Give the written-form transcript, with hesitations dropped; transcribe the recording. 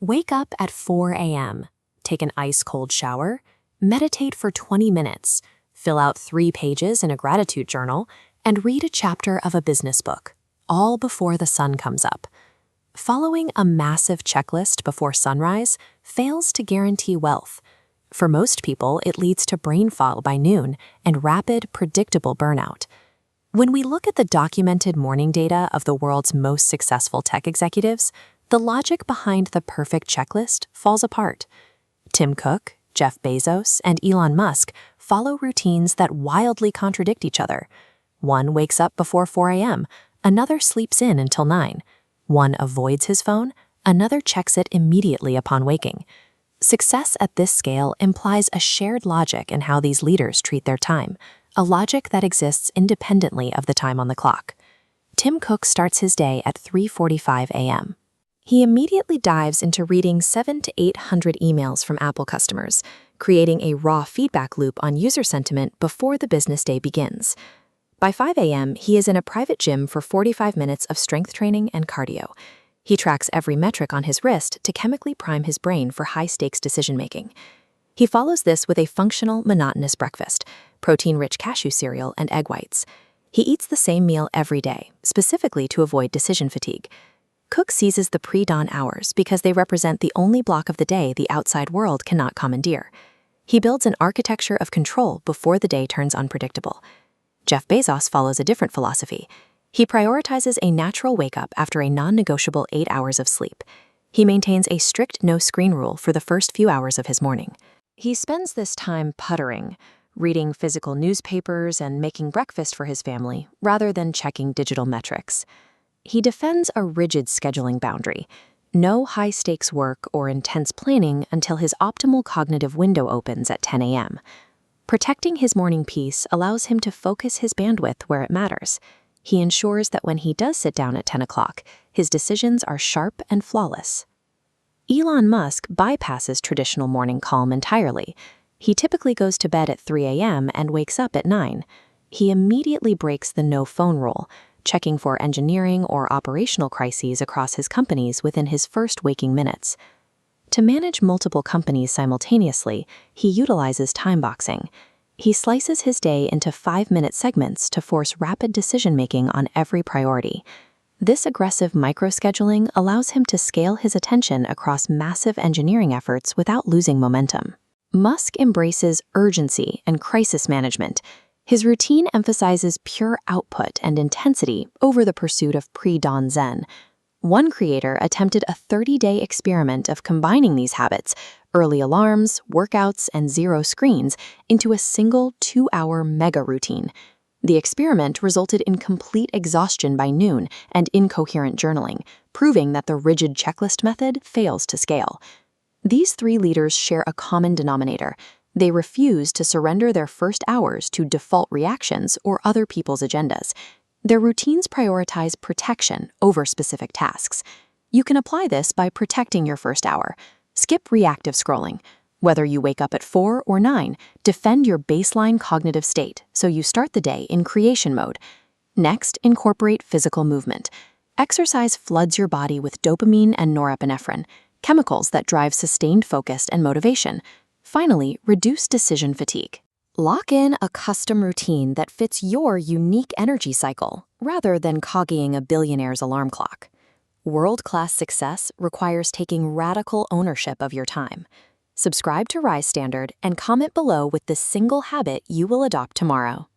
Wake up at 4 a.m., take an ice-cold shower, meditate for 20 minutes, fill out 3 pages in a gratitude journal, and read a chapter of a business book, all before the sun comes up. Following a massive checklist before sunrise fails to guarantee wealth. For most people, it leads to brain fog by noon and rapid, predictable burnout. When we look at the documented morning data of the world's most successful tech executives, the logic behind the perfect checklist falls apart. Tim Cook, Jeff Bezos, and Elon Musk follow routines that wildly contradict each other. One wakes up before 4 a.m., another sleeps in until 9. One avoids his phone, another checks it immediately upon waking. Success at this scale implies a shared logic in how these leaders treat their time, a logic that exists independently of the time on the clock. Tim Cook starts his day at 3:45 a.m. He immediately dives into reading 700 to 800 emails from Apple customers, creating a raw feedback loop on user sentiment before the business day begins. By 5 a.m., he is in a private gym for 45 minutes of strength training and cardio. He tracks every metric on his wrist to chemically prime his brain for high-stakes decision-making. He follows this with a functional, monotonous breakfast, protein-rich cashew cereal and egg whites. He eats the same meal every day, specifically to avoid decision fatigue. Cook seizes the pre-dawn hours because they represent the only block of the day the outside world cannot commandeer. He builds an architecture of control before the day turns unpredictable. Jeff Bezos follows a different philosophy. He prioritizes a natural wake-up after a non-negotiable 8 hours of sleep. He maintains a strict no-screen rule for the first few hours of his morning. He spends this time puttering, reading physical newspapers and making breakfast for his family, rather than checking digital metrics. He defends a rigid scheduling boundary, no high-stakes work or intense planning until his optimal cognitive window opens at 10 a.m. Protecting his morning peace allows him to focus his bandwidth where it matters. He ensures that when he does sit down at 10 o'clock, his decisions are sharp and flawless. Elon Musk bypasses traditional morning calm entirely. He typically goes to bed at 3 a.m. and wakes up at 9. He immediately breaks the no-phone rule, checking for engineering or operational crises across his companies within his first waking minutes. To manage multiple companies simultaneously, he utilizes time boxing. He slices his day into 5-minute segments to force rapid decision-making on every priority. This aggressive microscheduling allows him to scale his attention across massive engineering efforts without losing momentum. Musk embraces urgency and crisis management. His routine emphasizes pure output and intensity over the pursuit of pre-dawn zen. One creator attempted a 30-day experiment of combining these habits, early alarms, workouts, and 0 screens, into a single 2-hour mega routine. The experiment resulted in complete exhaustion by noon and incoherent journaling, proving that the rigid checklist method fails to scale. These 3 leaders share a common denominator. They refuse to surrender their first hours to default reactions or other people's agendas. Their routines prioritize protection over specific tasks. You can apply this by protecting your first hour. Skip reactive scrolling. Whether you wake up at 4 or 9, defend your baseline cognitive state so you start the day in creation mode. Next, incorporate physical movement. Exercise floods your body with dopamine and norepinephrine, chemicals that drive sustained focus and motivation. Finally, reduce decision fatigue. Lock in a custom routine that fits your unique energy cycle, rather than copying a billionaire's alarm clock. World-class success requires taking radical ownership of your time. Subscribe to Rise Standard and comment below with the single habit you will adopt tomorrow.